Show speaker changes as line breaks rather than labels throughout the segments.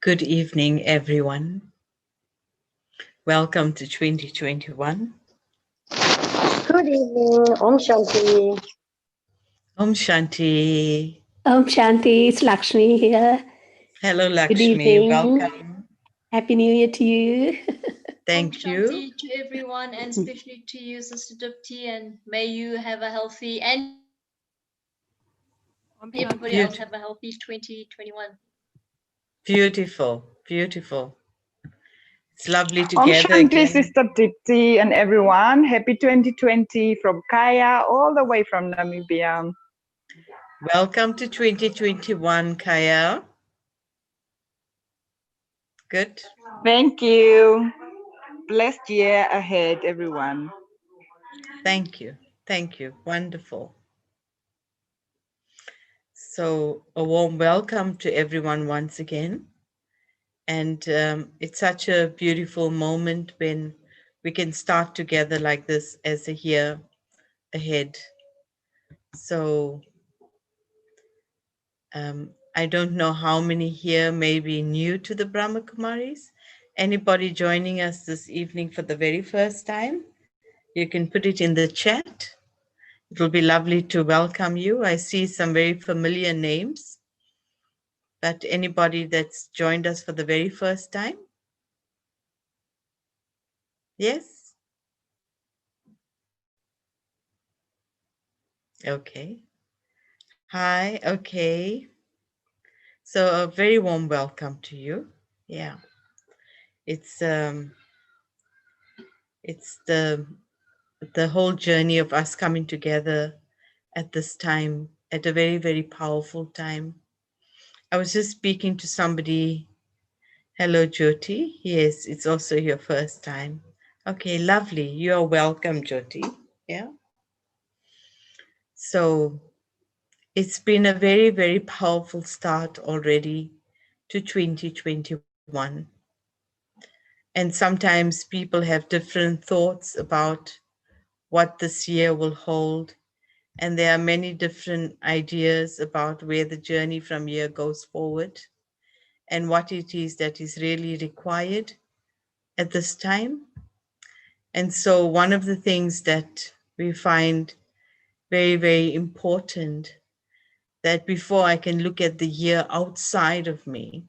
Good evening, everyone. Welcome to 2021.
Good evening, Om Shanti.
Om Shanti.
Om Shanti, it's Lakshmi here.
Hello,
Good
Lakshmi.
evening.
Welcome.
Happy New Year to you.
Thank
Om
you.
Shanti to everyone, and especially to you, Sister Dipty, and may you have a healthy and everybody else have a healthy 2021.
Beautiful, beautiful. It's lovely to
Om
gather
Shanti,
again.
Sister Dipty, and everyone. Happy 2020 from Kaya, all the way from Namibia.
Welcome to 2021, Kaya. Good.
Thank you. Blessed year ahead, everyone.
Thank you. Thank you. Wonderful. So a warm welcome to everyone once again. And it's such a beautiful moment when we can start together like this as a year ahead. So I don't know how many here may be new to the Brahma Kumaris. Anybody joining us this evening for the very first time, you can put it in the chat. It will be lovely to welcome you. I see some very familiar names, but anybody that's joined us for the very first time? Yes? Okay. Hi, okay. So a very warm welcome to you. Yeah. It's the whole journey of us coming together at this time, at a very, very powerful time. I was just speaking to somebody. Hello, Jyoti. Yes, it's also your first time. Okay, lovely. You are welcome, Jyoti. Yeah. So it's been a very, very powerful start already to 2021. And sometimes people have different thoughts about what this year will hold. And there are many different ideas about where the journey from here goes forward and what it is that is really required at this time. And so one of the things that we find very, very important, that before I can look at the year outside of me,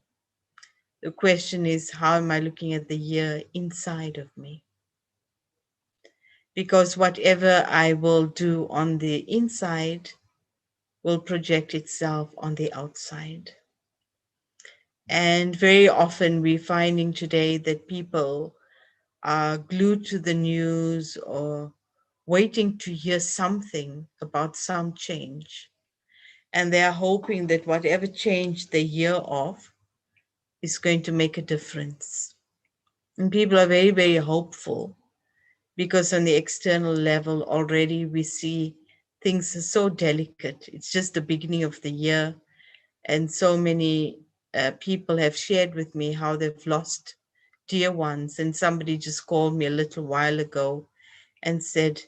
the question is, how am I looking at the year inside of me? Because whatever I will do on the inside will project itself on the outside. And very often we're finding today that people are glued to the news or waiting to hear something about some change. And they are hoping that whatever change they hear of is going to make a difference. And people are very, very hopeful because on the external level already we see things are so delicate. It's just the beginning of the year. And so many people have shared with me how they've lost dear ones. And somebody just called me a little while ago and said,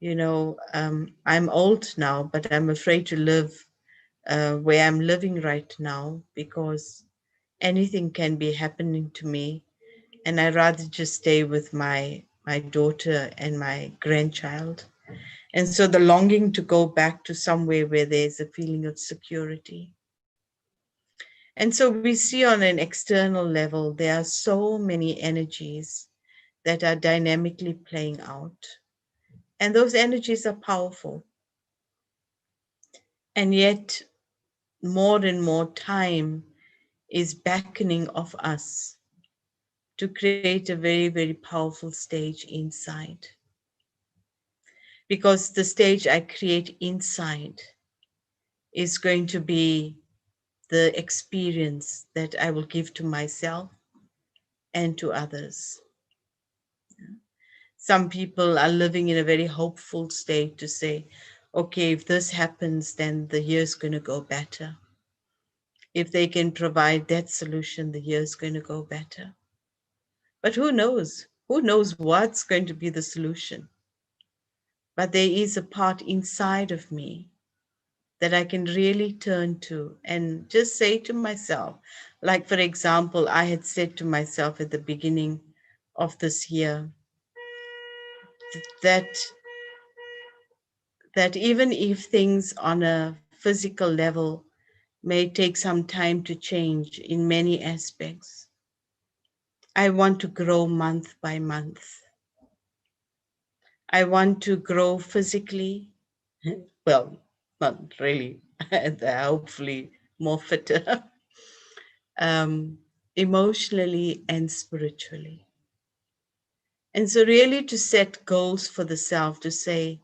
you know, I'm old now, but I'm afraid to live where I'm living right now because anything can be happening to me. And I'd rather just stay with my daughter and my grandchild. And so the longing to go back to somewhere where there's a feeling of security. And so we see on an external level, there are so many energies that are dynamically playing out. And those energies are powerful. And yet, more and more time is beckoning of us to create a very, very powerful stage inside. Because the stage I create inside is going to be the experience that I will give to myself and to others. Some people are living in a very hopeful state to say, okay, if this happens, then the year's going to go better. If they can provide that solution, the year's going to go better. But who knows? Who knows what's going to be the solution? But there is a part inside of me that I can really turn to and just say to myself, like, for example, I had said to myself at the beginning of this year that even if things on a physical level may take some time to change in many aspects, I want to grow month by month. I want to grow physically, well, not really, hopefully more fitter, um, emotionally and spiritually. And so really to set goals for the self, to say,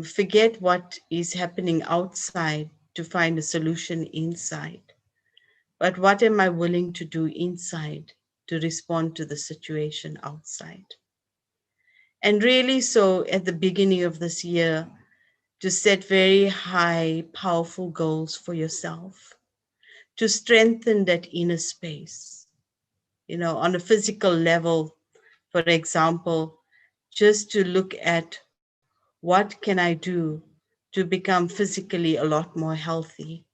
forget what is happening outside to find a solution inside. But what am I willing to do inside to respond to the situation outside? And really, so at the beginning of this year, to set very high, powerful goals for yourself, to strengthen that inner space. You know, on a physical level, for example, just to look at what can I do to become physically a lot more healthy.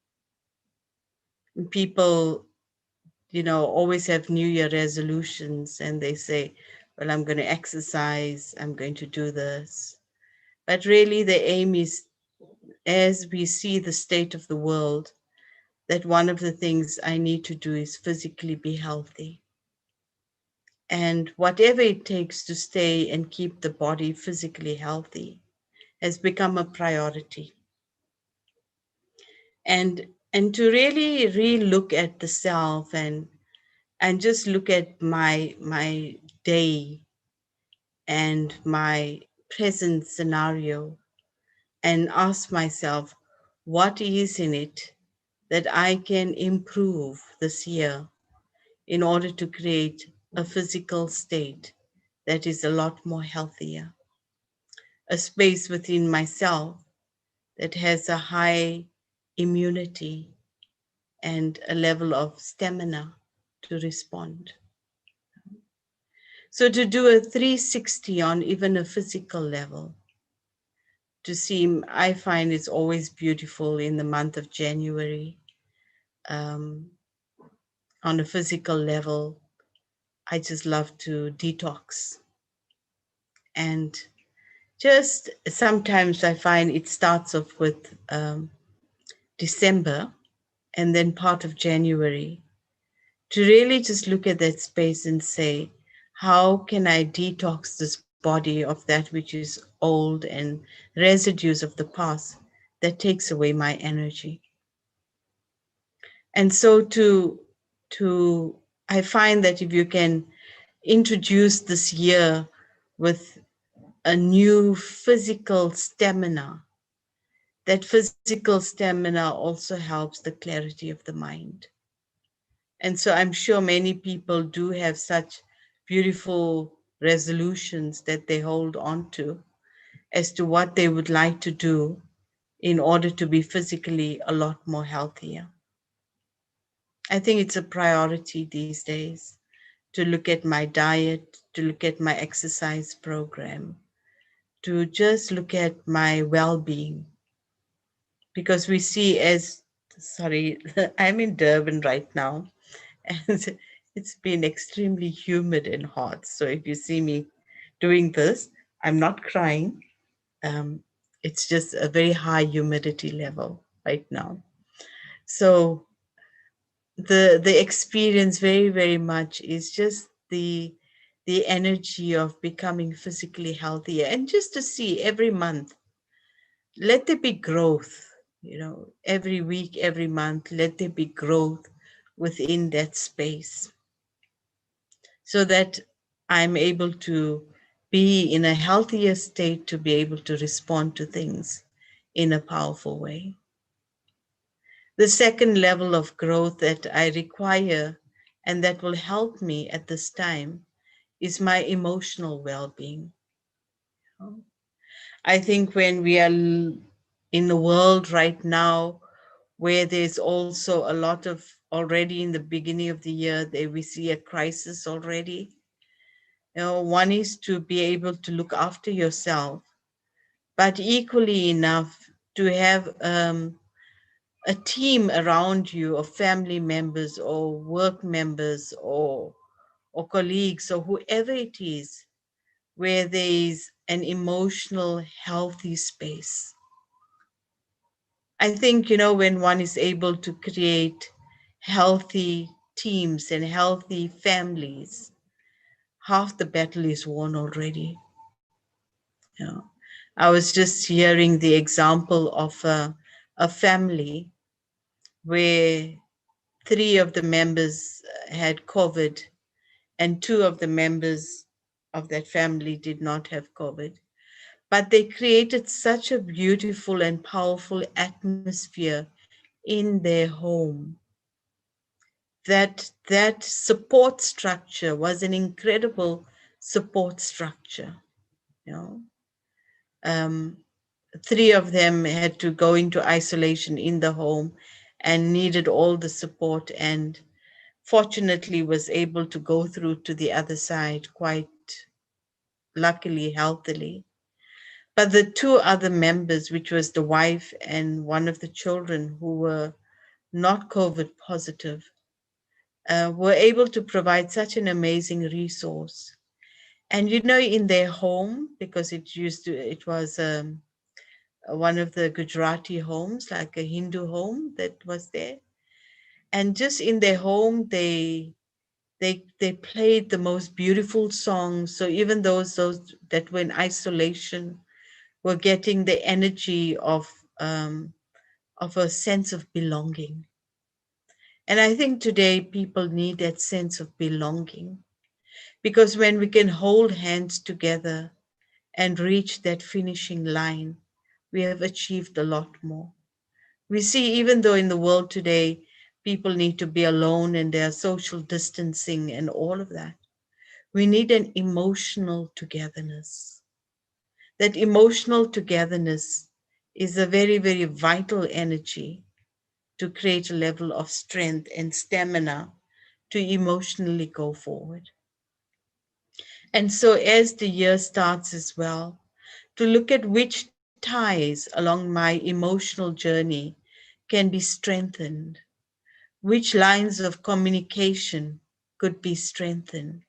People, you know, always have New Year resolutions and they say, well, I'm going to exercise, I'm going to do this. But really the aim is, as we see the state of the world, that one of the things I need to do is physically be healthy. And whatever it takes to stay and keep the body physically healthy has become a priority. And to really re-look at the self and just look at my day and my present scenario and ask myself, what is in it that I can improve this year in order to create a physical state that is a lot more healthier, a space within myself that has a high immunity and a level of stamina to respond. So to do a 360 on even a physical level, to see, I find it's always beautiful in the month of January. On a physical level, I just love to detox. And just sometimes I find it starts off with December and then part of January, to really just look at that space and say, how can I detox this body of that which is old and residues of the past that takes away my energy? And so I find that if you can introduce this year with a new physical stamina, that physical stamina also helps the clarity of the mind. And so I'm sure many people do have such beautiful resolutions that they hold on to as to what they would like to do in order to be physically a lot more healthier. I think it's a priority these days to look at my diet, to look at my exercise program, to just look at my well-being. Because we see I'm in Durban right now, and it's been extremely humid and hot. So if you see me doing this, I'm not crying. It's just a very high humidity level right now. So the experience very, very much is just the energy of becoming physically healthier, and just to see every month, let there be growth, you know, every week, every month, let there be growth within that space, so that I'm able to be in a healthier state to be able to respond to things in a powerful way. The second level of growth that I require and that will help me at this time is my emotional well-being. I think when we are in the world right now, where there's also a lot of, already in the beginning of the year, there we see a crisis already. You know, one is to be able to look after yourself, but equally enough, to have a team around you of family members or work members or colleagues or whoever it is, where there is an emotional, healthy space. I think, when one is able to create healthy teams and healthy families, half the battle is won already. I was just hearing the example of a family where 3 of the members had COVID and 2 of the members of that family did not have COVID. But they created such a beautiful and powerful atmosphere in their home that support structure was an incredible support structure. You know, um, 3 of them had to go into isolation in the home and needed all the support, and fortunately was able to go through to the other side quite luckily, healthily. But the 2 other members, which was the wife and one of the children who were not COVID positive, were able to provide such an amazing resource. And in their home, because it was one of the Gujarati homes, like a Hindu home that was there. And just in their home, they played the most beautiful songs. So even those that were in isolation were getting the energy of a sense of belonging. And I think today people need that sense of belonging, because when we can hold hands together and reach that finishing line, we have achieved a lot more. We see, even though in the world today, people need to be alone and there's social distancing and all of that, we need an emotional togetherness. That emotional togetherness is a very, very vital energy to create a level of strength and stamina to emotionally go forward. And so, as the year starts as well, to look at which ties along my emotional journey can be strengthened, which lines of communication could be strengthened,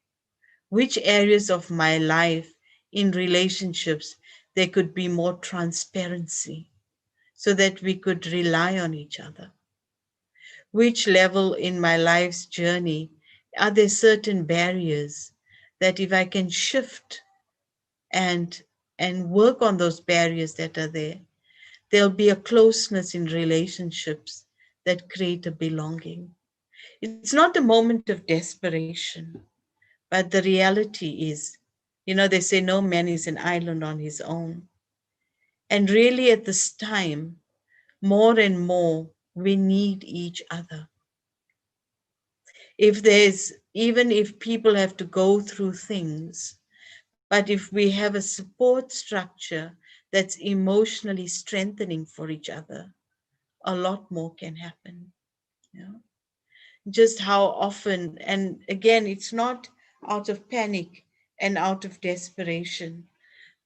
which areas of my life in relationships there could be more transparency so that we could rely on each other. Which level in my life's journey are there certain barriers that if I can shift and work on those barriers that are there, there'll be a closeness in relationships that create a belonging. It's not a moment of desperation, but the reality is, they say no man is an island on his own. And really at this time, more and more, we need each other. Even if people have to go through things, but if we have a support structure that's emotionally strengthening for each other, a lot more can happen. You know? Just how often, and again, it's not out of panic and out of desperation,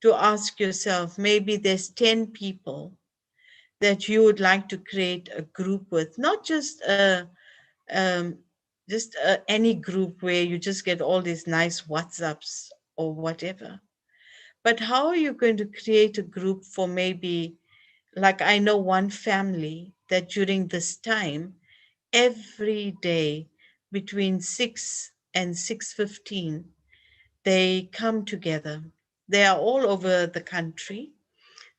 to ask yourself, maybe there's 10 people that you would like to create a group with, not just um, any group where you just get all these nice WhatsApps or whatever. But how are you going to create a group for maybe, like I know one family that during this time, every day between 6 and 6:15, they come together. They are all over the country.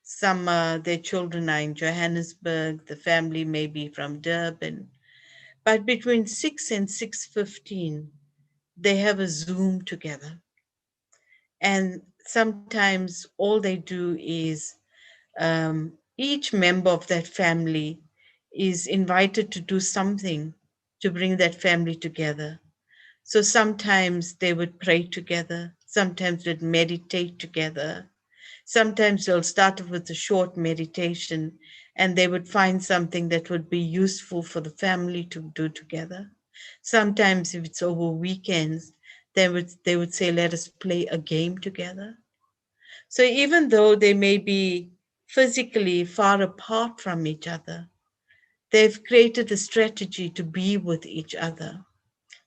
Some, their children are in Johannesburg, the family may be from Durban. But between 6 and 6:15, they have a Zoom together. And sometimes all they do is each member of that family is invited to do something to bring that family together. So sometimes they would pray together, sometimes they'd meditate together, sometimes they'll start off with a short meditation and they would find something that would be useful for the family to do together. Sometimes if it's over weekends, they would say, let us play a game together. So even though they may be physically far apart from each other, they've created a strategy to be with each other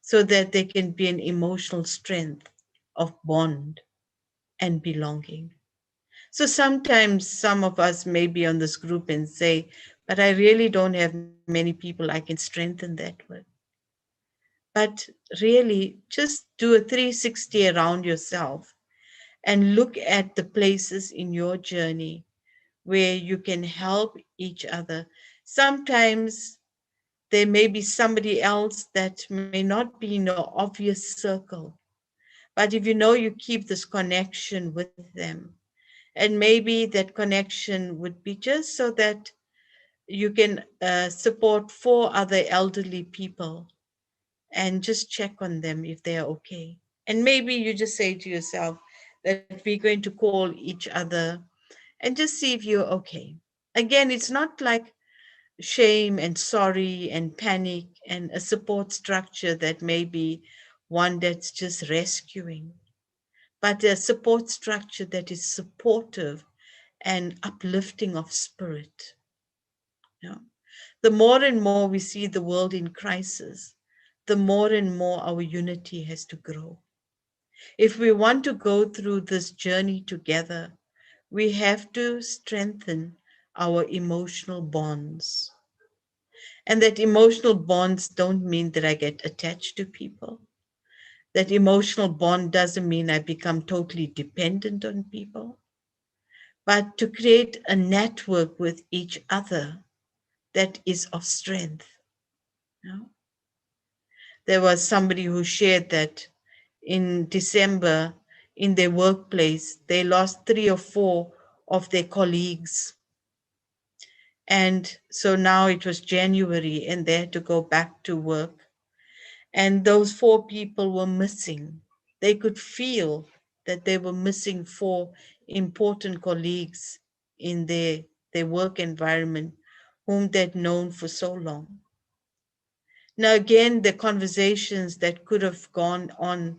so that there can be an emotional strength of bond and belonging. So sometimes some of us may be on this group and say, but I really don't have many people I can strengthen that with. But really, just do a 360 around yourself and look at the places in your journey where you can help each other. Sometimes there may be somebody else that may not be in your obvious circle, but if you know you keep this connection with them, and maybe that connection would be just so that you can support 4 other elderly people and just check on them if they're okay. And maybe you just say to yourself that we're going to call each other and just see if you're okay. Again, it's not like shame and sorry and panic and a support structure that may be one that's just rescuing, but a support structure that is supportive and uplifting of spirit. You know? The more and more we see the world in crisis, the more and more our unity has to grow. If we want to go through this journey together, we have to strengthen our emotional bonds. And that emotional bonds don't mean that I get attached to people. That emotional bond doesn't mean I become totally dependent on people, but to create a network with each other that is of strength. You know? There was somebody who shared that in December in their workplace, they lost 3 or 4 of their colleagues. And so now it was January and they had to go back to work. And those 4 people were missing. They could feel that they were missing 4 important colleagues in their work environment whom they'd known for so long. Now, again, the conversations that could have gone on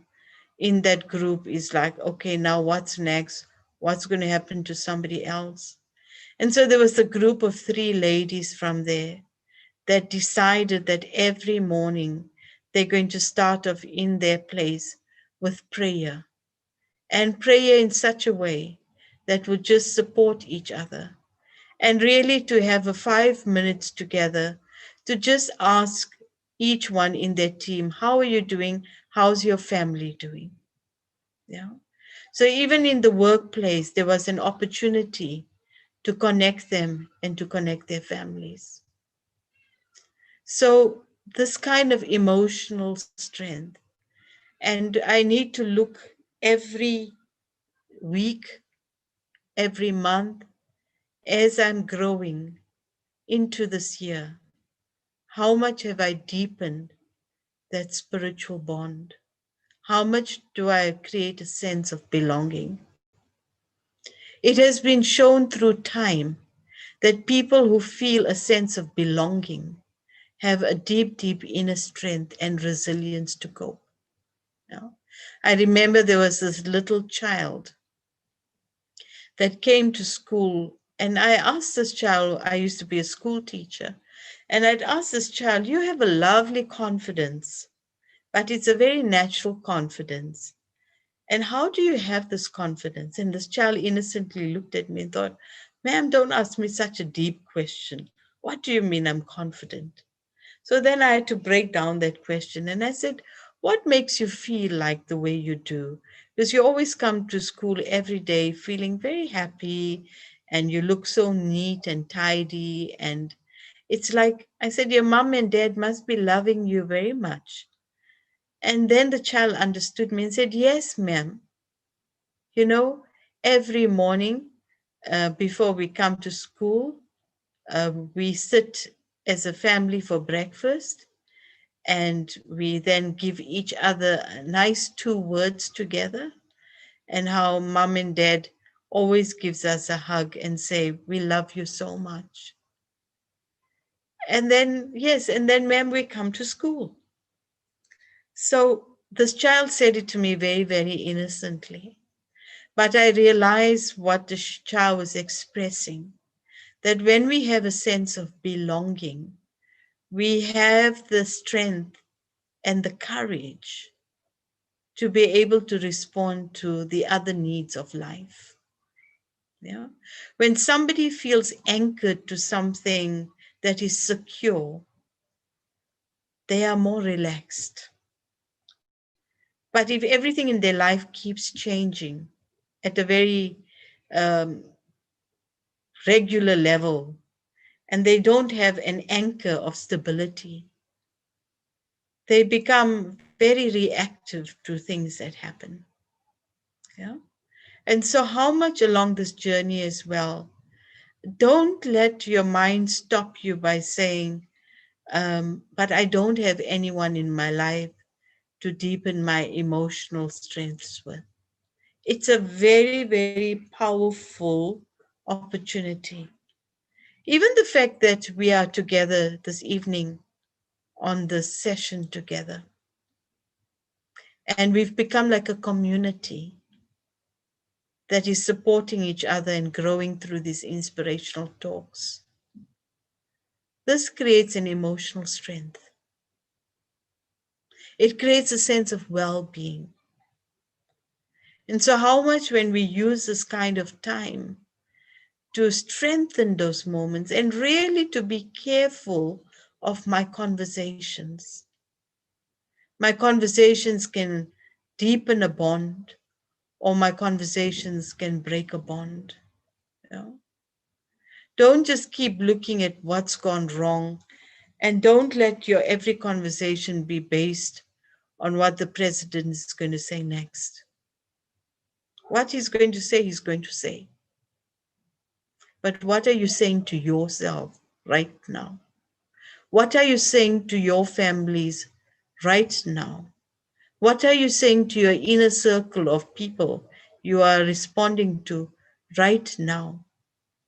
in that group is like, okay, now what's next? What's going to happen to somebody else? And so there was a group of 3 ladies from there that decided that every morning they're going to start off in their place with prayer, and prayer in such a way that would just support each other, and really to have a 5 minutes together to just ask each one in their team, how are you doing? How's your family doing? Yeah. So even in the workplace, there was an opportunity to connect them and to connect their families. So this kind of emotional strength, and I need to look every week, every month, as I'm growing into this year, how much have I deepened that spiritual bond? How much do I create a sense of belonging? It has been shown through time that people who feel a sense of belonging have a deep, deep inner strength and resilience to cope. Now, I remember there was this little child that came to school, and I asked this child, I used to be a school teacher, and I'd asked this child, you have a lovely confidence, but it's a very natural confidence. And how do you have this confidence? And this child innocently looked at me and thought, ma'am, don't ask me such a deep question. What do you mean I'm confident? So then I had to break down that question. And I said, what makes you feel like the way you do? Because you always come to school every day feeling very happy and you look so neat and tidy. And it's like, I said, your mom and dad must be loving you very much. And then the child understood me and said, yes, ma'am. You know, every morning before we come to school, we sit as a family for breakfast, and we then give each other nice 2 words together, and how mom and dad always gives us a hug and say, we love you so much. And then, yes, and then ma'am, we come to school. So this child said it to me very, very innocently. But I realize what the child was expressing, that when we have a sense of belonging, we have the strength and the courage to be able to respond to the other needs of life. Yeah. When somebody feels anchored to something that is secure, they are more relaxed. But if everything in their life keeps changing at a very regular level, and they don't have an anchor of stability, they become very reactive to things that happen. Yeah. And so how much along this journey as well, don't let your mind stop you by saying, but I don't have anyone in my life to deepen my emotional strengths with. It's a very, very powerful opportunity. Even the fact that we are together this evening on this session together, and we've become like a community that is supporting each other and growing through these inspirational talks. This creates an emotional strength. It creates a sense of well-being. And so how much when we use this kind of time to strengthen those moments and really to be careful of my conversations. My conversations can deepen a bond, or my conversations can break a bond. You know? Don't just keep looking at what's gone wrong, and don't let your every conversation be based on what the president is going to say next. What he's going to say, he's going to say. But what are you saying to yourself right now? What are you saying to your families right now? What are you saying to your inner circle of people you are responding to right now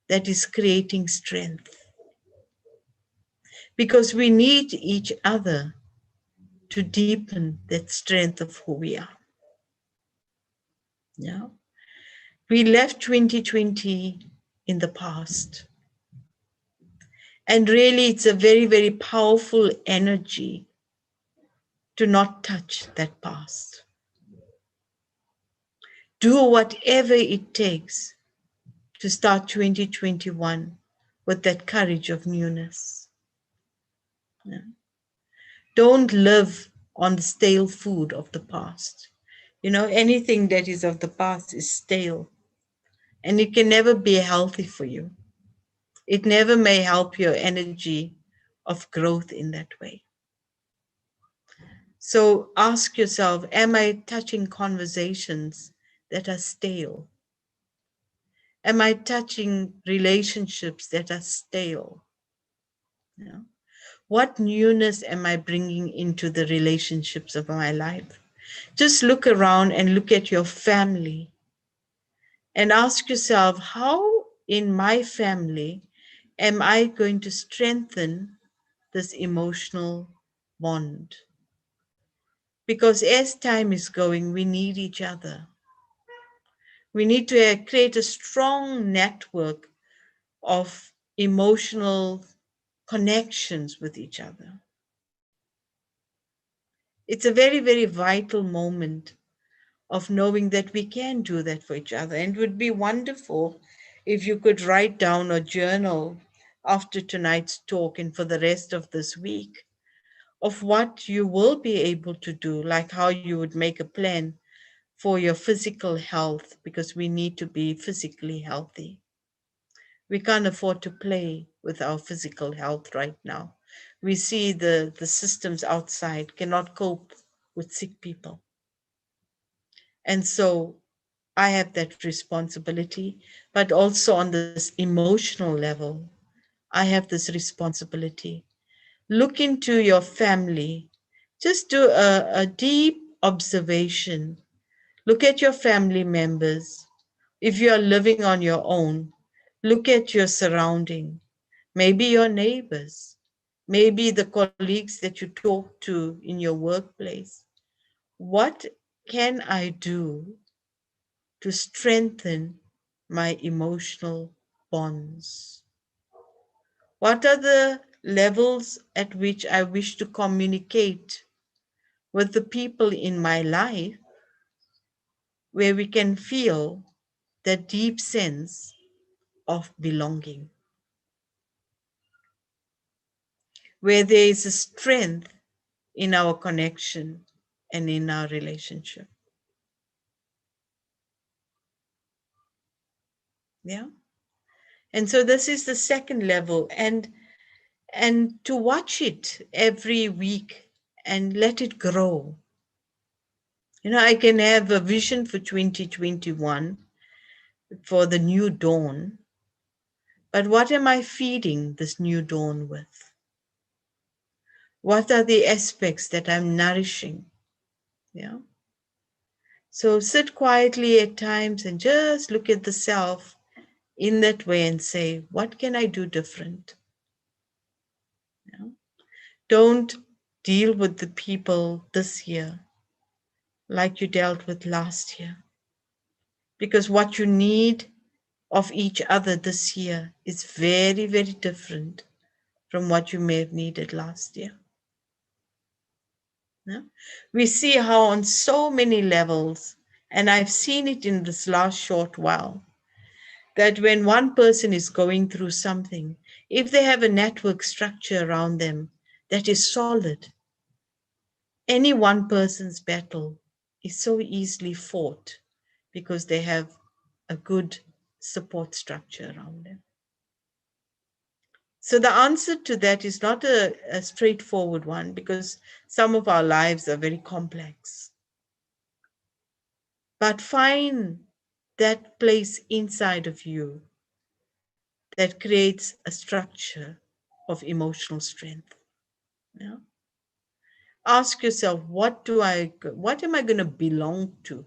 that is creating strength? Because we need each other to deepen that strength of who we are. Yeah. We left 2020 in the past. And really, it's a very, very powerful energy to not touch that past. Do whatever it takes to start 2021 with that courage of newness. Yeah. Don't live on the stale food of the past. You know, anything that is of the past is stale, and it can never be healthy for you. It never may help your energy of growth in that way. So ask yourself, am I touching conversations that are stale? Am I touching relationships that are stale? You know? What newness am I bringing into the relationships of my life? Just look around and look at your family and ask yourself, how in my family am I going to strengthen this emotional bond? Because as time is going, we need each other. We need to create a strong network of emotional connections with each other. It's a very, very vital moment of knowing that we can do that for each other. And it would be wonderful if you could write down or journal after tonight's talk and for the rest of this week of what you will be able to do, like how you would make a plan for your physical health, because we need to be physically healthy. We can't afford to play with our physical health right now. We see the systems outside cannot cope with sick people. And so I have that responsibility, but also on this emotional level, I have this responsibility. Look into your family. Just do a deep observation. Look at your family members. If you are living on your own, look at your surrounding. Maybe your neighbors, maybe the colleagues that you talk to in your workplace. What can I do to strengthen my emotional bonds? What are the levels at which I wish to communicate with the people in my life where we can feel that deep sense of belonging, where there is a strength in our connection and in our relationship? Yeah. And so this is the second level, and to watch it every week and let it grow. You know, I can have a vision for 2021 for the new dawn, but what am I feeding this new dawn with? What are the aspects that I'm nourishing? Yeah. So sit quietly at times and just look at the self in that way and say, what can I do different? Yeah. Don't deal with the people this year like you dealt with last year, because what you need of each other this year is very, very different from what you may have needed last year. Yeah? We see how on so many levels, and I've seen it in this last short while, that when one person is going through something, if they have a network structure around them that is solid, any one person's battle is so easily fought because they have a good support structure around them. So the answer to that is not a straightforward one, because some of our lives are very complex. But find that place inside of you that creates a structure of emotional strength. Yeah? Ask yourself, what am I going to belong to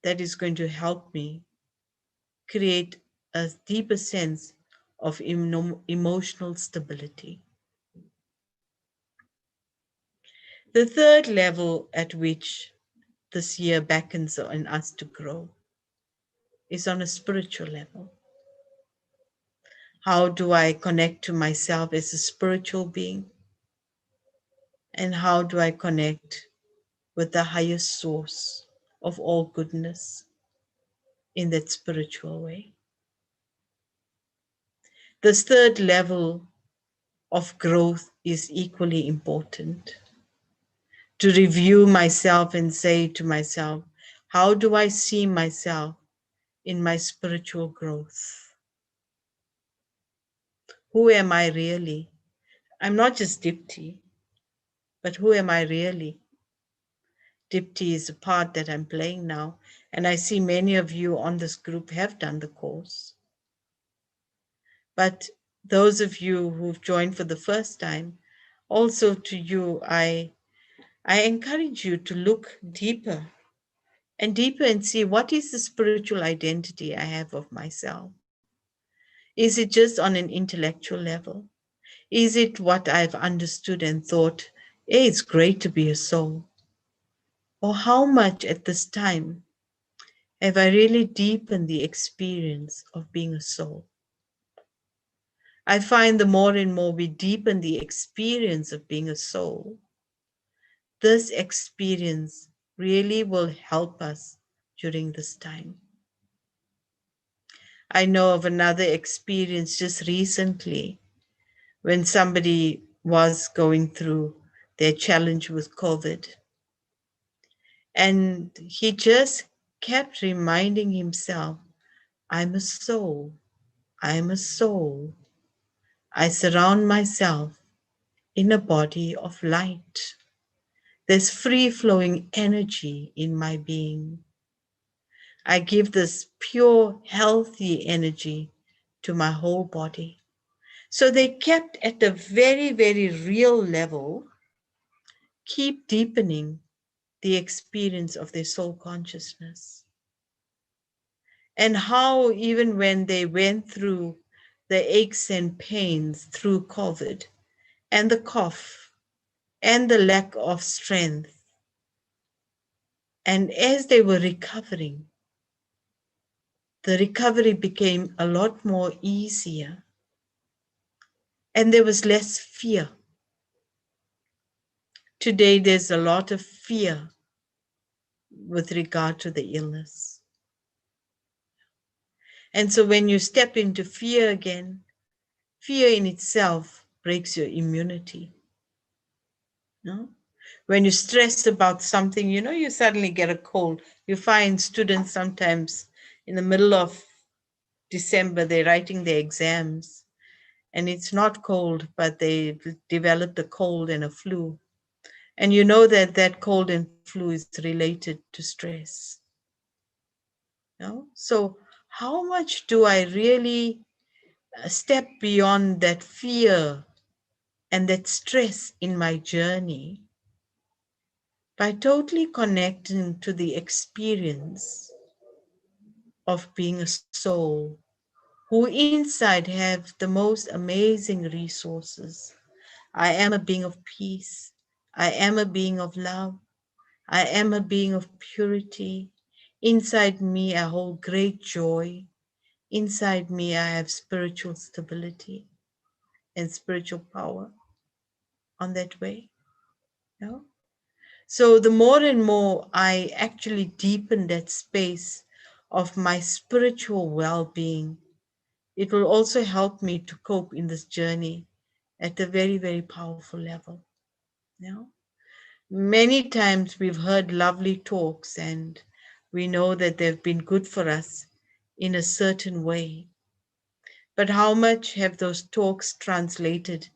that is going to help me create a deeper sense of emotional stability? The third level at which this year beckons on us to grow is on a spiritual level. How do I connect to myself as a spiritual being? And how do I connect with the highest source of all goodness in that spiritual way? This third level of growth is equally important. To review myself and say to myself, how do I see myself in my spiritual growth? Who am I really? I'm not just Dipty, but who am I really? Dipty is a part that I'm playing now, and I see many of you on this group have done the course. But those of you who've joined for the first time, also to you, I encourage you to look deeper and deeper and see, what is the spiritual identity I have of myself? Is it just on an intellectual level? Is it what I've understood and thought, hey, it's great to be a soul? Or how much at this time have I really deepened the experience of being a soul? I find the more and more we deepen the experience of being a soul, this experience really will help us during this time. I know of another experience just recently when somebody was going through their challenge with COVID. And he just kept reminding himself, I'm a soul. I'm a soul. I surround myself in a body of light. There's free-flowing energy in my being. I give this pure, healthy energy to my whole body. So they kept at a very, very real level, keep deepening the experience of their soul consciousness. And how even when they went through the aches and pains through COVID and the cough and the lack of strength, and as they were recovering, the recovery became a lot more easier, and there was less fear. Today, there's a lot of fear with regard to the illness. And so when you step into fear again, fear in itself breaks your immunity. No? When you stress about something, you suddenly get a cold. You find students sometimes in the middle of December, they're writing their exams, and it's not cold, but they developed a cold and a flu. And you know that that cold and flu is related to stress. No? So how much do I really step beyond that fear and that stress in my journey by totally connecting to the experience of being a soul who inside have the most amazing resources. I am a being of peace. I am a being of love. I am a being of purity. Inside me, I hold great joy. Inside me, I have spiritual stability and spiritual power on that way. No? So the more and more I actually deepen that space of my spiritual well-being, it will also help me to cope in this journey at a very, very powerful level. You know? Many times we've heard lovely talks and we know that they've been good for us in a certain way. But how much have those talks translated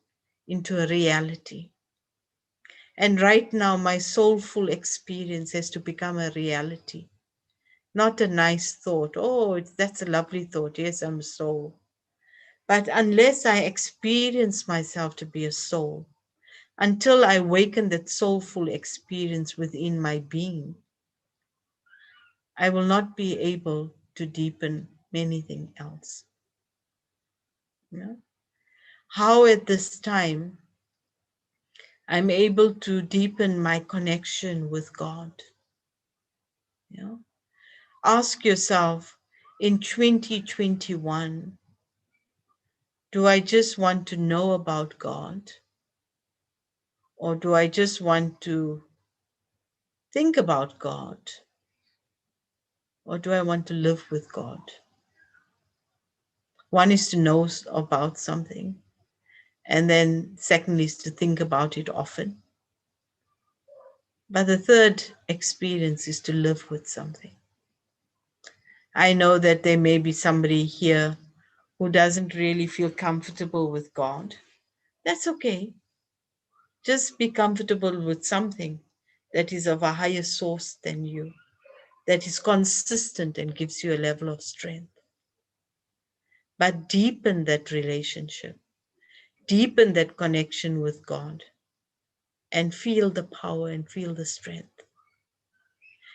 into a reality? And right now, my soulful experience has to become a reality, not a nice thought. Oh, that's a lovely thought. Yes, I'm a soul. But unless I experience myself to be a soul, until I awaken that soulful experience within my being, I will not be able to deepen anything else. You know? How at this time I'm able to deepen my connection with God. You know? Ask yourself, in 2021, do I just want to know about God? Or do I just want to think about God? Or do I want to live with God? One is to know about something, and then secondly is to think about it often. But the third experience is to live with something. I know that there may be somebody here who doesn't really feel comfortable with God. That's okay. Just be comfortable with something that is of a higher source than you, that is consistent and gives you a level of strength. But deepen that relationship, deepen that connection with God, and feel the power and feel the strength.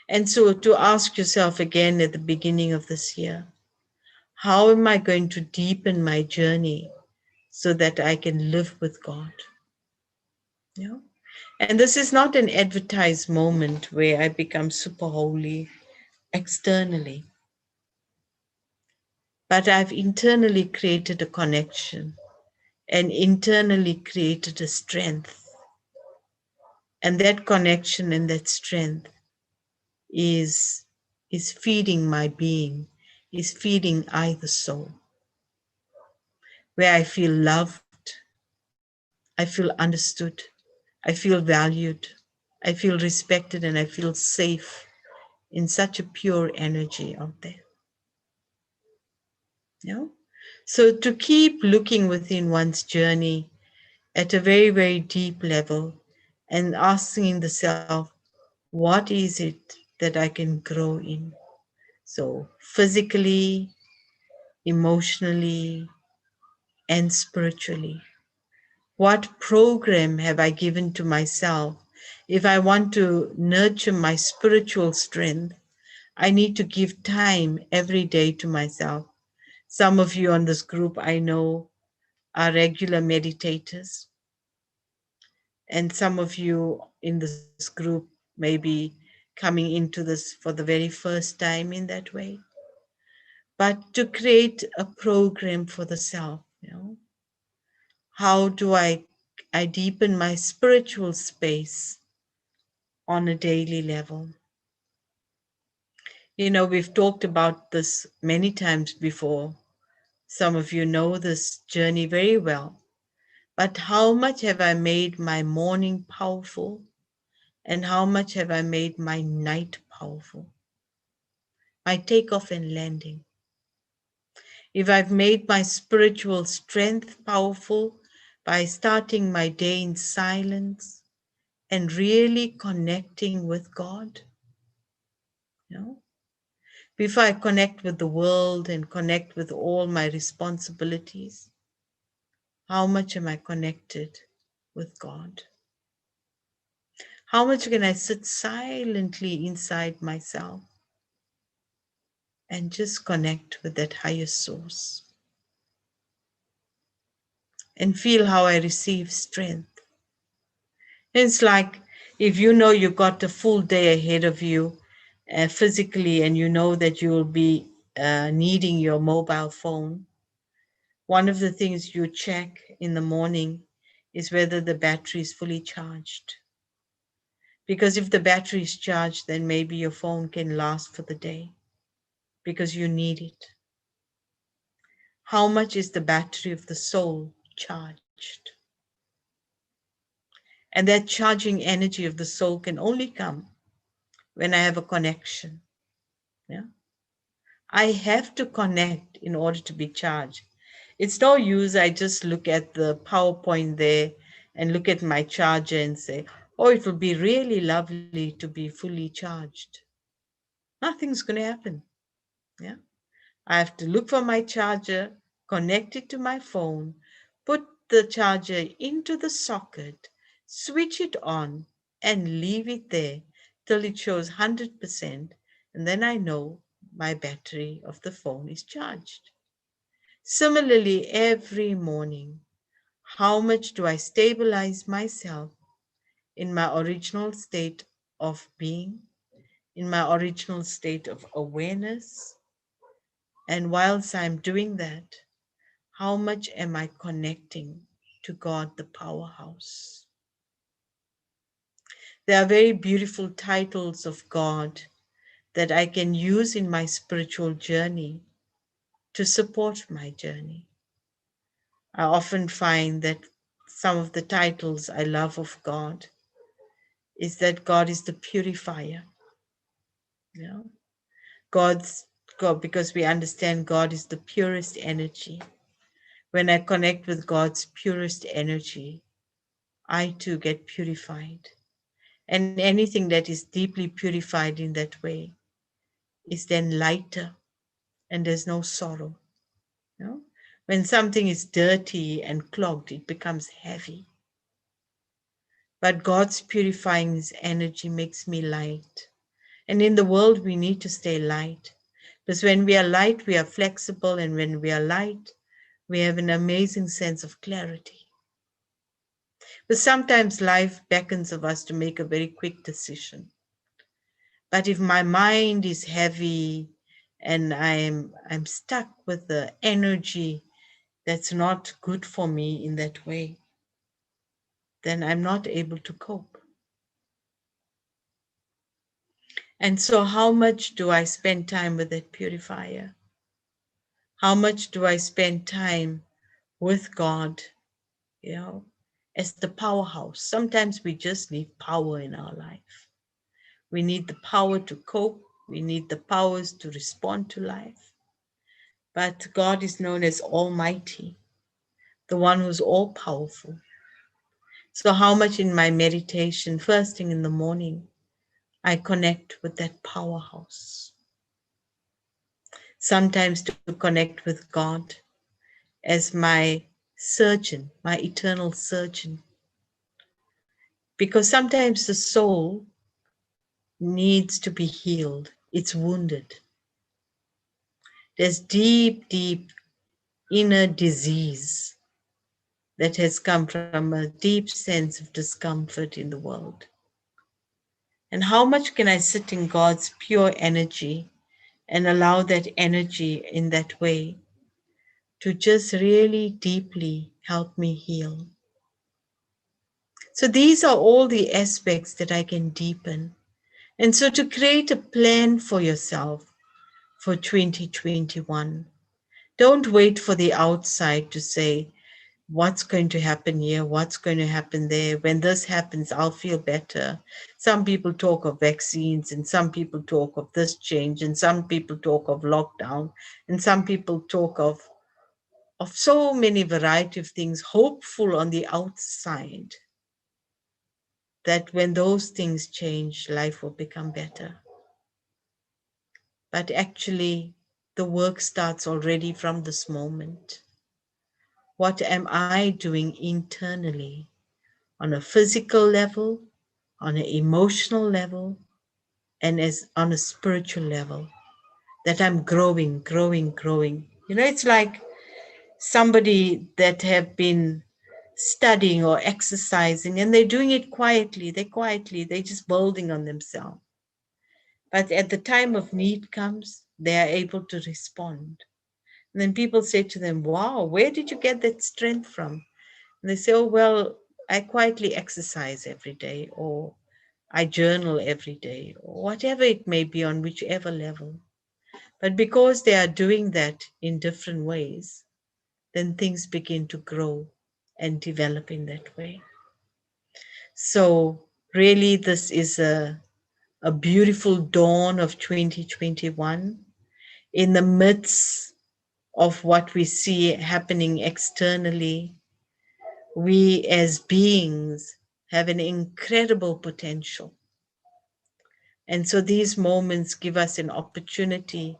And so to ask yourself again at the beginning of this year, how am I going to deepen my journey so that I can live with God? You know? And this is not an advertised moment where I become super holy externally, but I've internally created a connection and internally created a strength. And that connection and that strength is feeding my being, is feeding I the soul, where I feel loved, I feel understood, I feel valued, I feel respected, and I feel safe in such a pure energy out there. You know? So to keep looking within one's journey at a very, very deep level and asking the self, what is it that I can grow in? So physically, emotionally, and spiritually. What program have I given to myself? If I want to nurture my spiritual strength, I need to give time every day to myself. Some of you on this group I know are regular meditators. And some of you in this group may be coming into this for the very first time in that way. but to create a program for the self. How do I deepen my spiritual space on a daily level? We've talked about this many times before. Some of you know this journey very well. But how much have I made my morning powerful? And how much have I made my night powerful? My takeoff and landing. If I've made my spiritual strength powerful by starting my day in silence and really connecting with God, before I connect with the world and connect with all my responsibilities, how much am I connected with God? How much can I sit silently inside myself and just connect with that higher source and feel how I receive strength? It's like if you know you got a full day ahead of you physically, and you know that you will be needing your mobile phone. One of the things you check in the morning is whether the battery is fully charged. Because if the battery is charged, then maybe your phone can last for the day because you need it. How much is the battery of the soul charged? And that charging energy of the soul can only come when I have a connection. Yeah? I have to connect in order to be charged. It's no use I just look at the PowerPoint there and look at my charger and say, oh, it will be really lovely to be fully charged. Nothing's going to happen. Yeah. I have to look for my charger, connect it to my phone, put the charger into the socket, switch it on, and leave it there till it shows 100%, and then I know my battery of the phone is charged. Similarly, every morning, how much do I stabilize myself in my original state of being, in my original state of awareness? And whilst I'm doing that, how much am I connecting to God, the powerhouse? There are very beautiful titles of God that I can use in my spiritual journey to support my journey. I often find that some of the titles I love of God is that God is the purifier. God's God, because we understand God is the purest energy. When I connect with God's purest energy, I too get purified. And anything that is deeply purified in that way is then lighter and there's no sorrow. When something is dirty and clogged, it becomes heavy. But God's purifying His energy makes me light. And in the world, we need to stay light. Because when we are light, we are flexible. And when we are light, we have an amazing sense of clarity. But sometimes life beckons of us to make a very quick decision. But if my mind is heavy and I'm stuck with the energy that's not good for me in that way, then I'm not able to cope. And so how much do I spend time with that purifier? How much do I spend time with God, as the powerhouse? Sometimes we just need power in our life. We need the power to cope. We need the powers to respond to life. But God is known as Almighty, the one who's all powerful. So how much in my meditation, first thing in the morning, I connect with that powerhouse. Sometimes to connect with God as my surgeon, my eternal surgeon. Because sometimes the soul needs to be healed. It's wounded. There's deep, deep inner disease that has come from a deep sense of discomfort in the world. And how much can I sit in God's pure energy and allow that energy in that way to just really deeply help me heal. So these are all the aspects that I can deepen. And so to create a plan for yourself for 2021, don't wait for the outside to say, what's going to happen here, what's going to happen there. When this happens, I'll feel better. Some people talk of vaccines, and some people talk of this change, and some people talk of lockdown, and some people talk of so many variety of things, hopeful on the outside, that when those things change, life will become better. But actually, the work starts already from this moment. What am I doing internally on a physical level, on an emotional level, and as on a spiritual level, that I'm growing. You know, it's like somebody that have been studying or exercising, and they're doing it quietly. They're just building on themselves. But at the time of need comes, they are able to respond. And then people say to them, wow, where did you get that strength from? And they say, oh, well, I quietly exercise every day, or I journal every day, or whatever it may be, on whichever level. But because they are doing that in different ways, then things begin to grow and develop in that way. So really, this is a beautiful dawn of 2021 in the midst of what we see happening externally. We as beings have an incredible potential. And so these moments give us an opportunity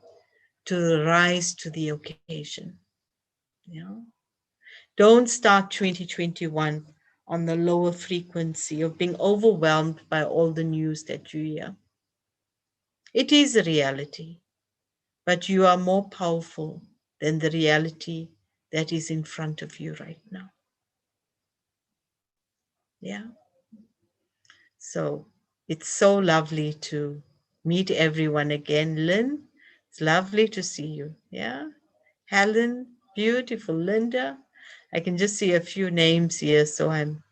to rise to the occasion. You know? Don't start 2021 on the lower frequency of being overwhelmed by all the news that you hear. It is a reality, but you are more powerful than the reality that is in front of you right now. Yeah. So it's so lovely to meet everyone again. Lynn, it's lovely to see you. Yeah. Helen, beautiful. Linda, I can just see a few names here, so I'm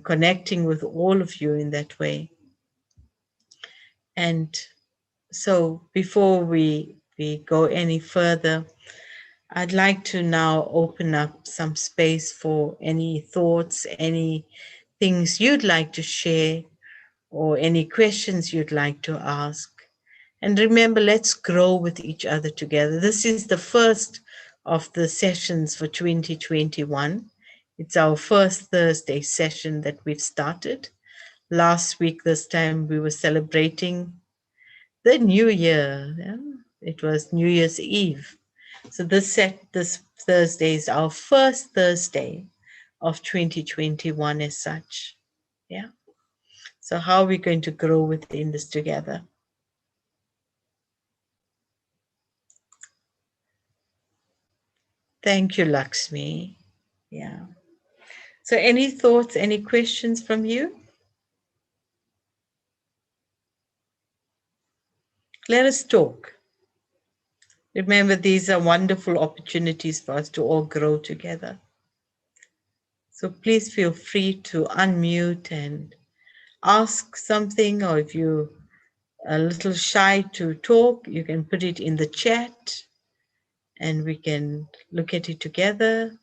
connecting with all of you in that way. And so before we go any further, I'd like to now open up some space for any thoughts, any things you'd like to share, or any questions you'd like to ask. And remember, let's grow with each other together. This is the first of the sessions for 2021. It's our first Thursday session that we've started. Last week, this time, we were celebrating the New Year. Yeah? It was New Year's Eve. So this Thursday is our first Thursday of 2021 as such. Yeah. So how are we going to grow within this together? Thank you, Lakshmi. Yeah. So any thoughts, any questions from you? Let us talk. Remember, these are wonderful opportunities for us to all grow together. So please feel free to unmute and ask something, or if you're a little shy to talk, you can put it in the chat and we can look at it together.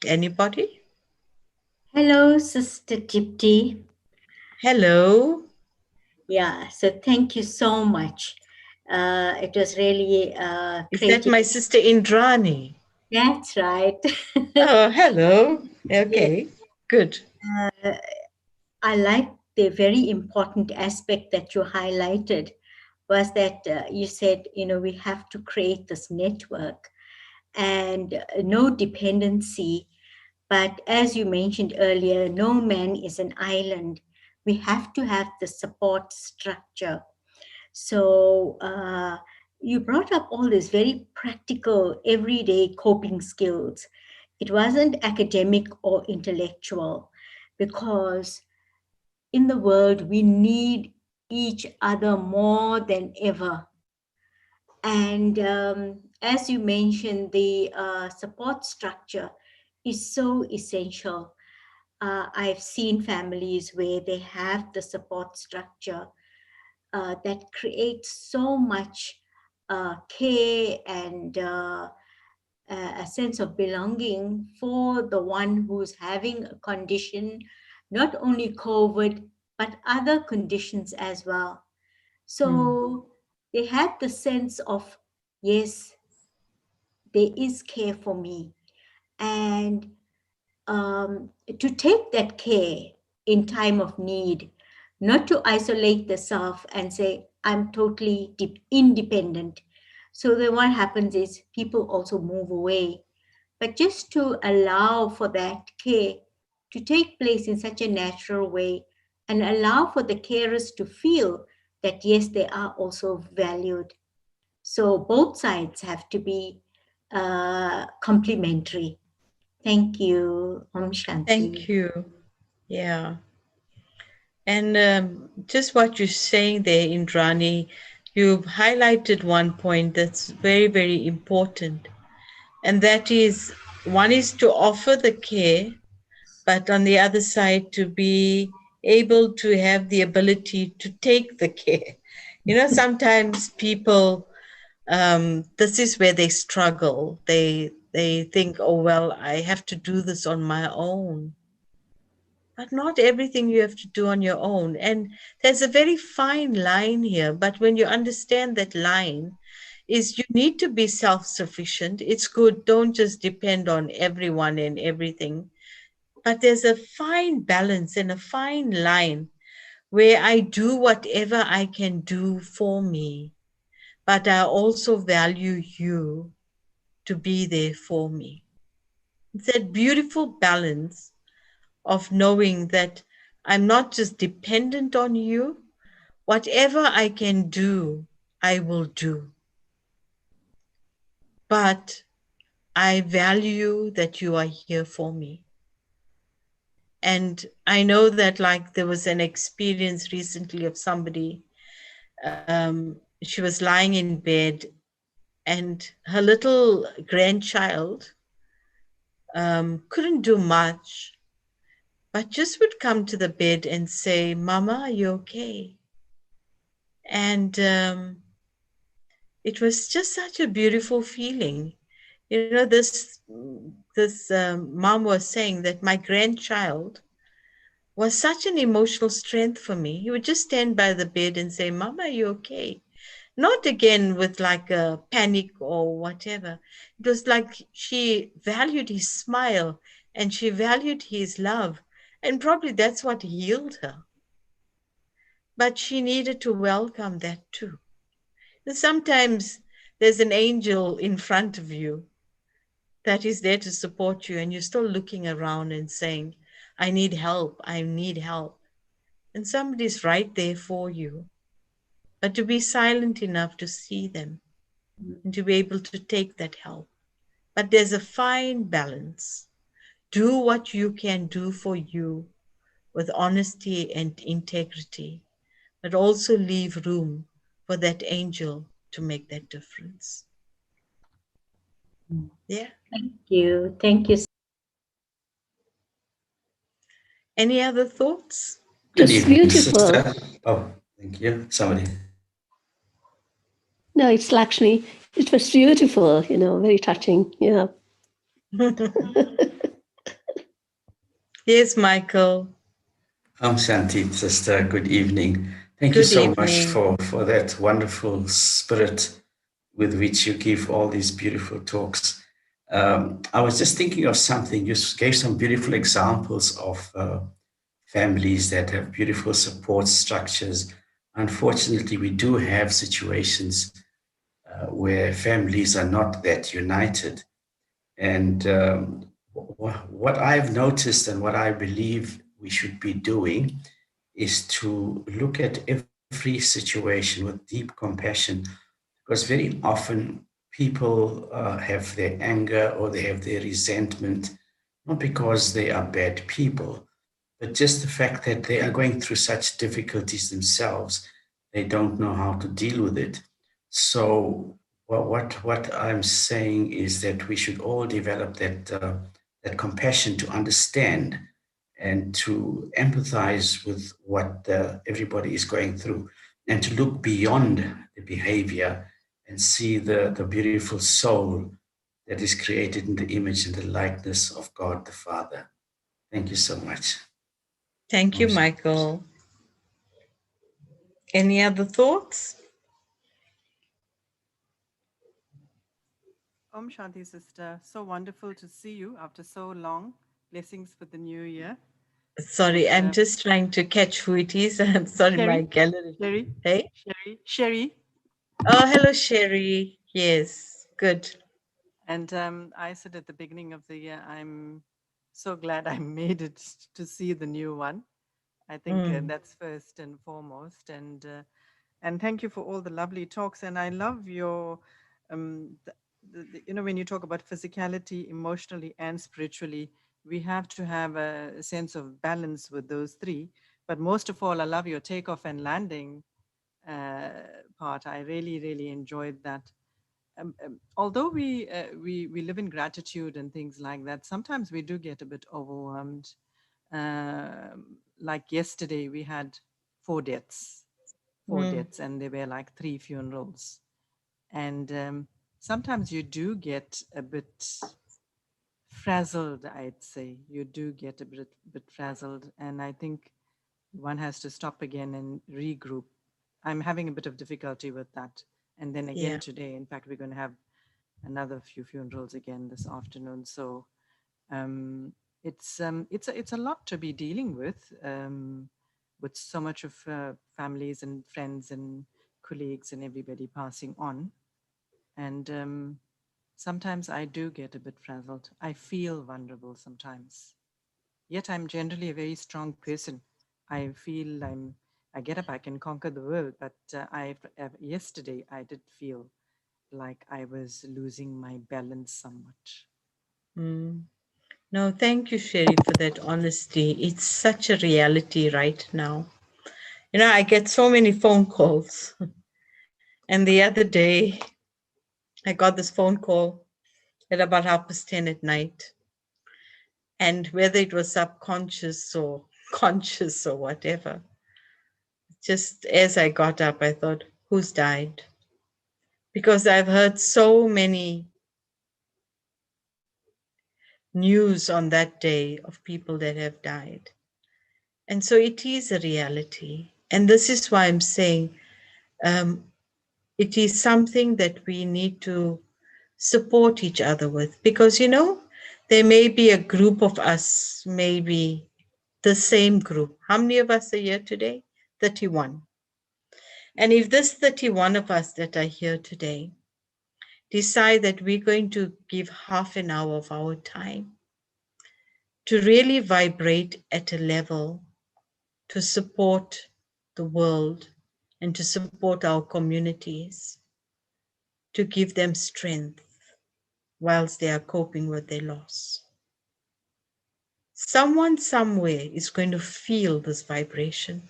Anybody?
Hello, Sister Dipty.
Hello.
Yeah, so thank you so much. It was really
Is
great.
that my sister Indrani?
That's right.
Oh, hello. Okay, good.
I like the very important aspect that you highlighted was that you said, we have to create this network and no dependency. But as you mentioned earlier, no man is an island. We have to have the support structure. So you brought up all these very practical, everyday coping skills. It wasn't academic or intellectual because in the world, we need each other more than ever. And as you mentioned, the support structure is so essential. I've seen families where they have the support structure that creates so much care and a sense of belonging for the one who's having a condition, not only COVID, but other conditions as well. So they had the sense of, yes, there is care for me. And to take that care in time of need, not to isolate the self and say, I'm totally independent. So then what happens is people also move away. But just to allow for that care to take place in such a natural way and allow for the carers to feel that, yes, they are also valued. So both sides have to be complementary. Thank you, Om Shanti.
Thank you. Yeah. And just what you're saying there, Indrani, you've highlighted one point that's very, very important. And that is, one is to offer the care, but on the other side, to be able to have the ability to take the care. You know, sometimes people, this is where they struggle. They think, oh, well, I have to do this on my own. But not everything you have to do on your own. And there's a very fine line here. But when you understand that line, is you need to be self-sufficient. It's good. Don't just depend on everyone and everything. But there's a fine balance and a fine line where I do whatever I can do for me. But I also value you to be there for me. It's that beautiful balance of knowing that I'm not just dependent on you. Whatever I can do, I will do. But I value that you are here for me. And I know that, like, there was an experience recently of somebody, she was lying in bed and her little grandchild couldn't do much, but just would come to the bed and say, Mama, are you okay? And it was just such a beautiful feeling. You know, this mom was saying that my grandchild was such an emotional strength for me. He would just stand by the bed and say, Mama, are you okay? Not again with like a panic or whatever. It was like she valued his smile and she valued his love. And probably that's what healed her. But she needed to welcome that too. And sometimes there's an angel in front of you that is there to support you, and you're still looking around and saying, I need help, I need help. And somebody's right there for you. But to be silent enough to see them and to be able to take that help. But there's a fine balance. Do what you can do for you with honesty and integrity, but also leave room for that angel to make that difference. Yeah.
Thank you. Thank you.
Any other thoughts?
It was beautiful.
sister. Oh, thank you. Somebody.
No, it's Lakshmi. It was beautiful, very touching. Yeah.
Yes, Michael.
Shanti, sister, good evening. Thank
Good
you so
evening.
much for that wonderful spirit with which you give all these beautiful talks. I was just thinking of something. You gave some beautiful examples of families that have beautiful support structures. Unfortunately, we do have situations where families are not that united. And what I've noticed and what I believe we should be doing is to look at every situation with deep compassion, because very often people have their anger or they have their resentment, not because they are bad people, but just the fact that they are going through such difficulties themselves, they don't know how to deal with it. So what I'm saying is that we should all develop that compassion to understand and to empathize with what everybody is going through, and to look beyond the behavior and see the beautiful soul that is created in the image and the likeness of God the Father. Thank you so much.
Thank you, Michael. Any other thoughts?
Om Shanti, sister. So wonderful to see you after so long. Blessings for the new year.
Sorry, I'm just trying to catch who it is. I'm sorry,
Sherry?
my gallery.
Sherry?
Hey?
Sherry?
Oh, hello, Sherry. Yes, good.
And I said at the beginning of the year, I'm so glad I made it to see the new one. I think that's first and foremost. And thank you for all the lovely talks. And I love your, when you talk about physicality, emotionally, and spiritually, we have to have a sense of balance with those three. But most of all, I love your takeoff and landing part. I really, really enjoyed that. Although we live in gratitude and things like that, sometimes we do get a bit overwhelmed. Like yesterday, we had four deaths, and there were like 3 funerals. And sometimes you do get a bit frazzled, I'd say. You do get a bit frazzled. And I think one has to stop again and regroup. I'm having a bit of difficulty with that. And then again today, in fact, we're going to have another few funerals again this afternoon. So it's a lot to be dealing with so much of families and friends and colleagues and everybody passing on. And sometimes I do get a bit frazzled. I feel vulnerable sometimes. Yet I'm generally a very strong person. I feel I get up, I can conquer the world. But yesterday I did feel like I was losing my balance somewhat.
No, thank you, Sherry, for that honesty. It's such a reality right now. You know, I get so many phone calls. And the other day, I got this phone call at about 10:30 at night. And whether it was subconscious or conscious or whatever, just as I got up, I thought, who's died? Because I've heard so many news on that day of people that have died. And so it is a reality. And this is why I'm saying it is something that we need to support each other with. Because, you know, there may be a group of us, maybe the same group. How many of us are here today? 31. And if this 31 of us that are here today decide that we're going to give half an hour of our time to really vibrate at a level to support the world and to support our communities, to give them strength whilst they are coping with their loss. Someone somewhere is going to feel this vibration.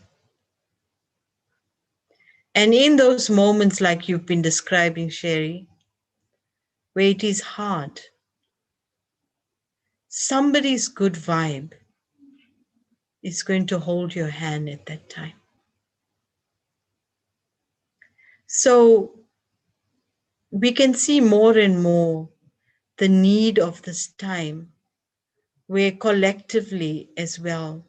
And in those moments like you've been describing, Sherry, where it is hard, somebody's good vibe is going to hold your hand at that time. So we can see more and more the need of this time where collectively as well,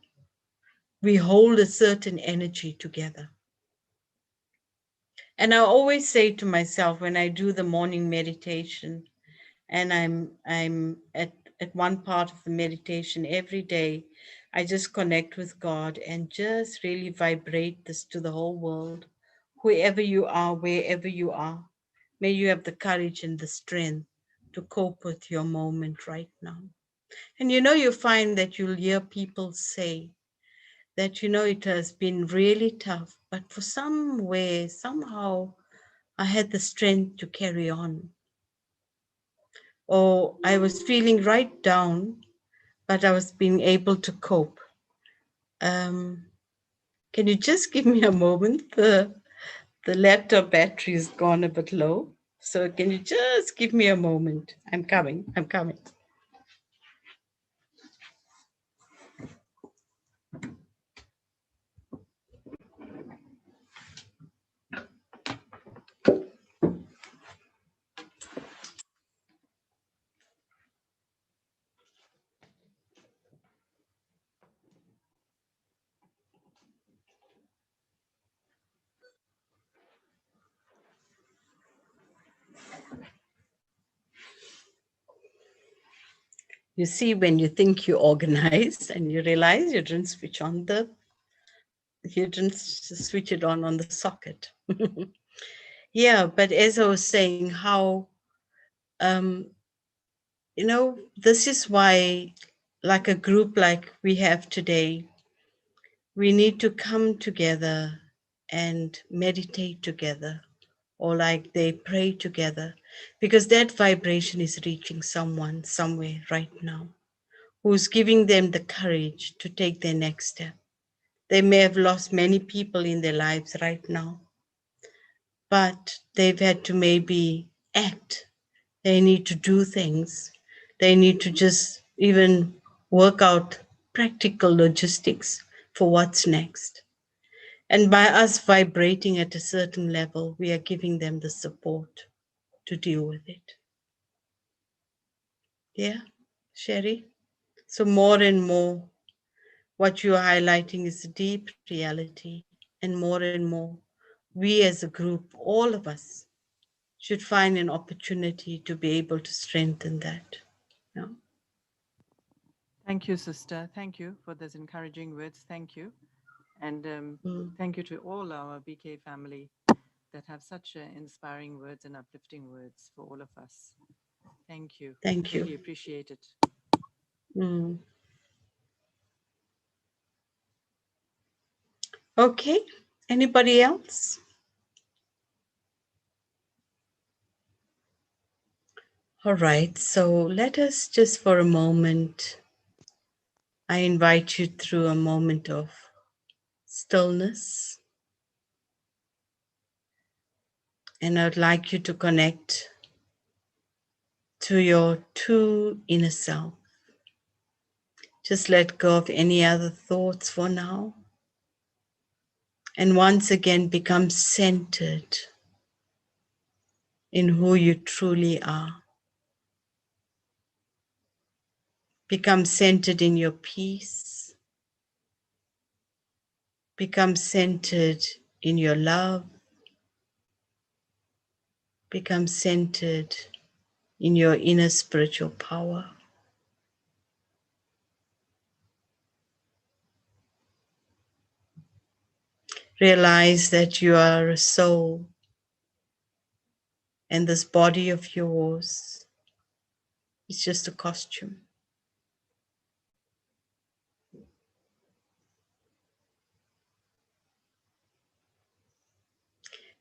we hold a certain energy together. And I always say to myself when I do the morning meditation, and I'm at one part of the meditation every day, I just connect with God and just really vibrate this to the whole world. Whoever you are, wherever you are, may you have the courage and the strength to cope with your moment right now. And you know, you find that you'll hear people say that, you know, it has been really tough, but for some way, somehow, I had the strength to carry on. Or I was feeling right down, but I was being able to cope. Can you just give me a moment? The laptop battery has gone a bit low. So can you just give me a moment? I'm coming. I'm coming. You see, when you think you're organized and you realize you didn't switch it on the socket. Yeah, but as I was saying, how, this is why, like a group like we have today, we need to come together and meditate together, or like they pray together, because that vibration is reaching someone somewhere right now, who's giving them the courage to take their next step. They may have lost many people in their lives right now, but they've had to maybe act. They need to do things. They need to just even work out practical logistics for what's next. And by us vibrating at a certain level, we are giving them the support to deal with it. Yeah, Sherry? So more and more, what you are highlighting is a deep reality, and more, we as a group, all of us, should find an opportunity to be able to strengthen that. Yeah.
Thank you, sister. Thank you for those encouraging words. Thank you. And thank you to all our BK family that have such inspiring words and uplifting words for all of us. Thank you.
Thank you.
Really appreciate it.
Okay, anybody else? All right, so let us just for a moment, I invite you through a moment of stillness. And I'd like you to connect to your true inner self. Just let go of any other thoughts for now. And once again, become centered in who you truly are. Become centered in your peace. Become centered in your love. Become centered in your inner spiritual power. Realize that you are a soul, and this body of yours is just a costume.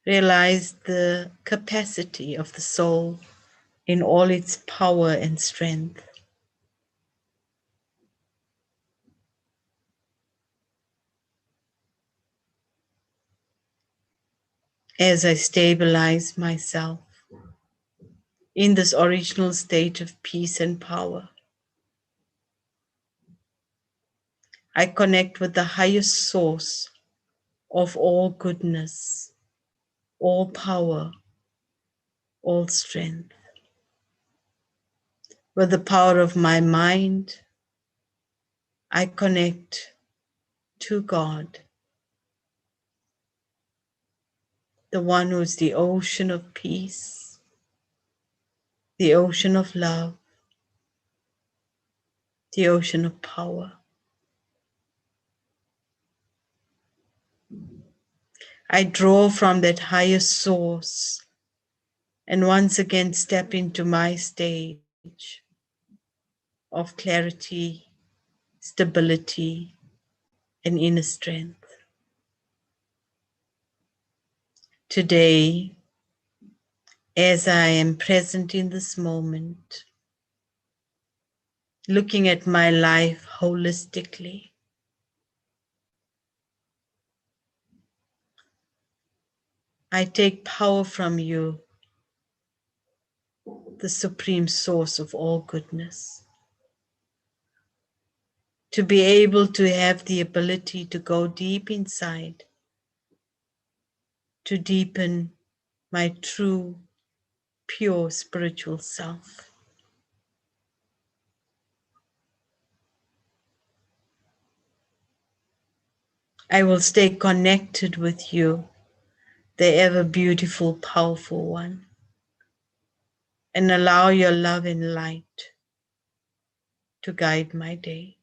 Realize the capacity of the soul in all its power and strength. As I stabilize myself in this original state of peace and power, I connect with the highest source of all goodness, all power, all strength. With the power of my mind, I connect to God, the one who is the ocean of peace, the ocean of love, the ocean of power. I draw from that higher source and once again step into my stage of clarity, stability, and inner strength. Today, as I am present in this moment, looking at my life holistically, I take power from you, the supreme source of all goodness, to be able to have the ability to go deep inside, to deepen my true, pure spiritual self. I will stay connected with you, the ever beautiful, powerful one, and allow your love and light to guide my day.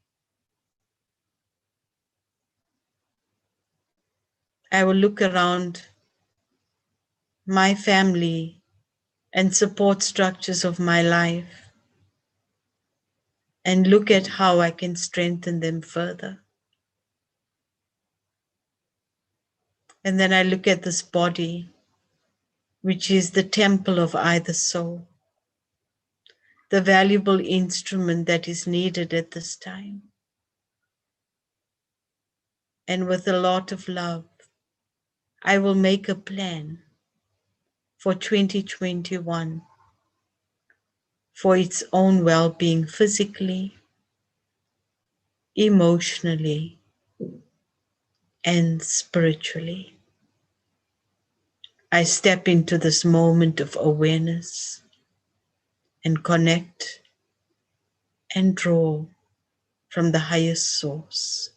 I will look around my family and support structures of my life and look at how I can strengthen them further. And then I look at this body, which is the temple of either soul, the valuable instrument that is needed at this time. And with a lot of love, I will make a plan for 2021 for its own well-being physically, emotionally, and spiritually. I step into this moment of awareness and connect and draw from the highest source.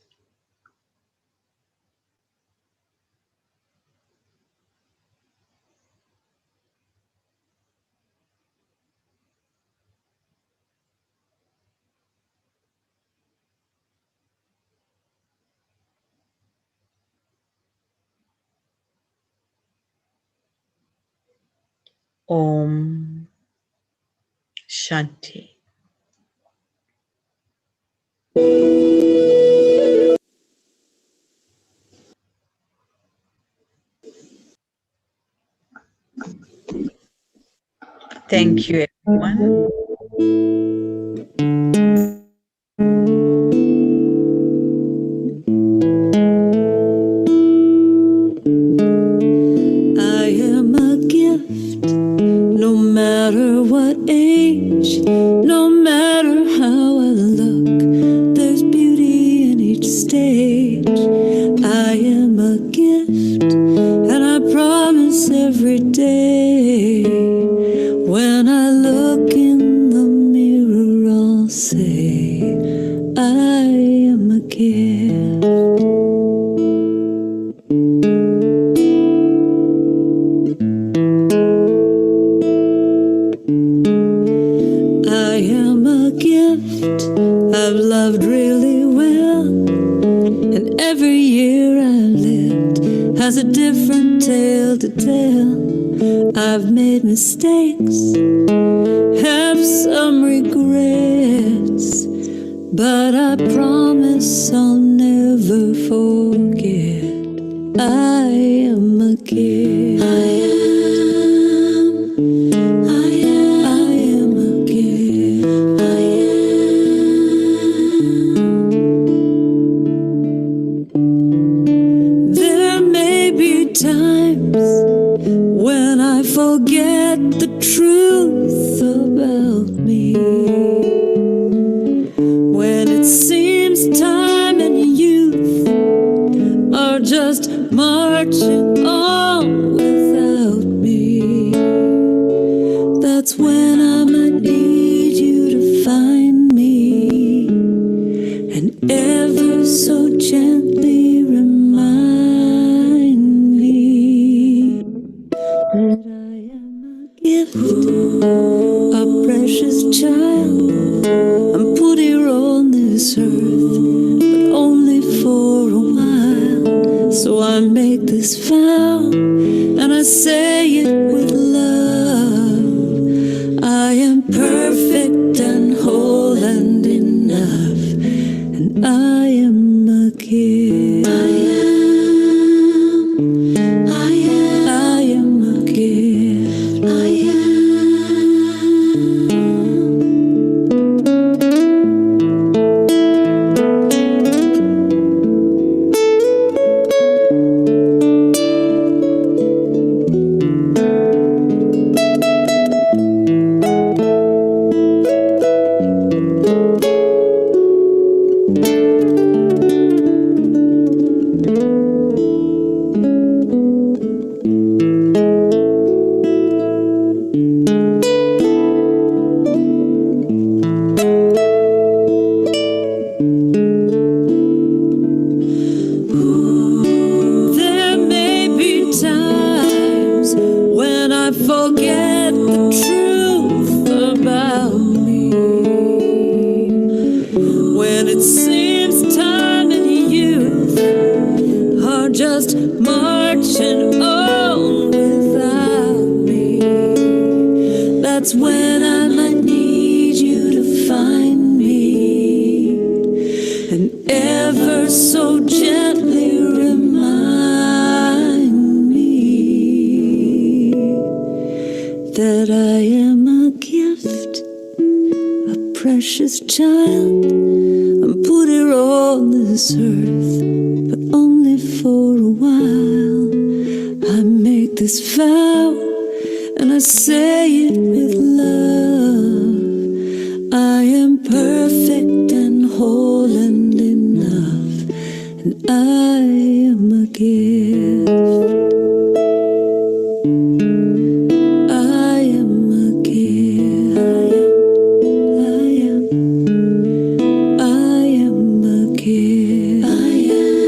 Om Shanti. Thank you, everyone.
I am a gift, no matter what age, no matter how I look, there's beauty in each stage. I am a gift, and I promise every day, when I look in the mirror, I'll say, I am a gift. I am a gift, I've loved really well, and every year I've lived has a different tale to tell. I've made mistakes, have some regrets, but I promise I'll never forget. I am a gift. I am a gift. There may be times when I forget the truth about me, when it seems time and youth are just marching on without me. That's when I might need you to find me and ever so gently remind me that I am a gift, a precious child. I'm put here on this earth, but only for a while. So I make this vow, and I say it with love. I am perfect and whole and enough, and I am a gift. I am a gift. I am. forget the truth about me. When it seems time and youth are just marching on without me, that's when I might need you to find me and ever so gently remind me that I am a gift, a precious child. I'm put here on this earth, but only for a while. I make this vow, and I say it with love. I am perfect and whole and enough, and I am a gift. I am a gift. I am a gift. I am a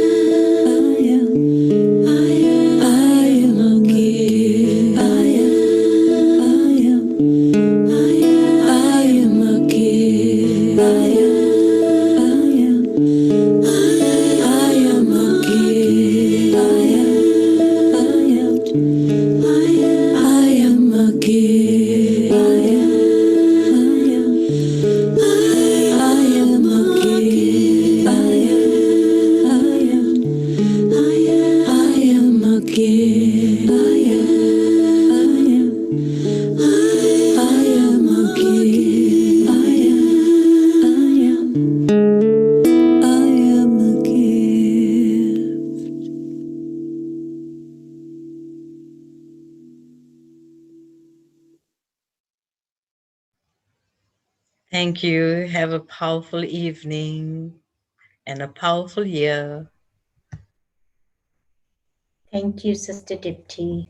gift. I am a gift. I am a gift.
Thank you. Have a powerful evening and a powerful year.
Thank you, Sister Dipty.